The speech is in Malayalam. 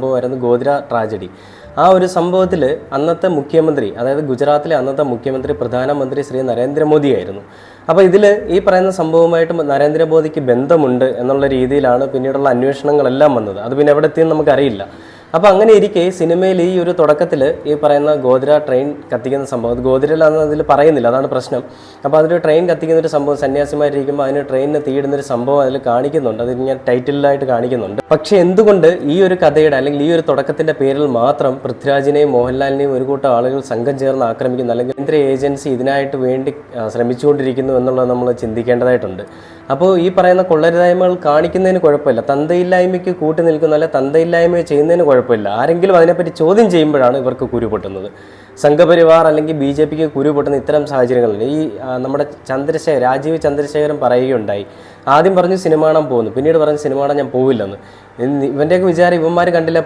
സംഭവമായിരുന്നു ഗോദ്ര ട്രാജഡി. ആ ഒരു സംഭവത്തിൽ അന്നത്തെ മുഖ്യമന്ത്രി, അതായത് ഗുജറാത്തിലെ അന്നത്തെ മുഖ്യമന്ത്രി പ്രധാനമന്ത്രി ശ്രീ നരേന്ദ്രമോദിയായിരുന്നു. അപ്പോൾ ഇതിൽ ഈ പറയുന്ന സംഭവമായിട്ട് നരേന്ദ്രമോദിക്ക് ബന്ധമുണ്ട് എന്നുള്ള രീതിയിലാണ് പിന്നീടുള്ള അന്വേഷണങ്ങളെല്ലാം വന്നത്. അത് പിന്നെ എവിടെ എത്തിയെന്ന് നമുക്കറിയില്ല. അപ്പോൾ അങ്ങനെ ഇരിക്കെ സിനിമയിൽ ഈ ഒരു തുടക്കത്തിൽ ഈ പറയുന്ന ഗോദ്ര ട്രെയിൻ കത്തിക്കുന്ന സംഭവം, ഗോദ്രയിലാണെന്ന് അതിൽ പറയുന്നില്ല, അതാണ് പ്രശ്നം. അപ്പോൾ അതിൽ ട്രെയിൻ കത്തിക്കുന്നൊരു സംഭവം, സന്യാസിമാരിക്കുമ്പോൾ അതിന് ട്രെയിനിന് തീയിടുന്നൊരു സംഭവം അതിൽ കാണിക്കുന്നുണ്ട്. അത് ഞാൻ ടൈറ്റിലായിട്ട് കാണിക്കുന്നുണ്ട്. പക്ഷേ എന്തുകൊണ്ട് ഈ ഒരു കഥയുടെ അല്ലെങ്കിൽ ഈ ഒരു തുടക്കത്തിൻ്റെ പേരിൽ മാത്രം പൃഥ്വിരാജിനെയും മോഹൻലാലിനെയും ഒരു കൂട്ടം ആളുകൾ സംഘം ചേർന്ന് ആക്രമിക്കുന്നു, അല്ലെങ്കിൽ കേന്ദ്ര ഏജൻസി ഇതിനായിട്ട് വേണ്ടി ശ്രമിച്ചുകൊണ്ടിരിക്കുന്നു എന്നുള്ളത് നമ്മൾ ചിന്തിക്കേണ്ടതായിട്ടുണ്ട്. അപ്പോൾ ഈ പറയുന്ന കൊള്ളരുതായ്മകൾ കാണിക്കുന്നതിന് കുഴപ്പമില്ല, തന്തയില്ലായ്മയ്ക്ക് കൂട്ടി നിൽക്കുന്ന, അല്ലെ തന്തയില്ലായ്മ ചെയ്യുന്നതിന് കുഴപ്പമില്ല. ആരെങ്കിലും അതിനെപ്പറ്റി ചോദ്യം ചെയ്യുമ്പോഴാണ് ഇവർക്ക് കുരു പൊട്ടുന്നത്. സംഘപരിവാർ അല്ലെങ്കിൽ BJPക്ക് കുരു പൊട്ടുന്ന ഇത്തരം സാഹചര്യങ്ങളിൽ ഈ നമ്മുടെ രാജീവ് ചന്ദ്രശേഖരൻ പറയുകയുണ്ടായി. ആദ്യം പറഞ്ഞു സിനിമ കാണാൻ പോകുന്നു, പിന്നീട് പറഞ്ഞു സിനിമ കാണാൻ ഞാൻ പോവില്ലെന്ന്. ഇവൻ്റെയൊക്കെ വിചാരം ഇവന്മാർ കണ്ടില്ല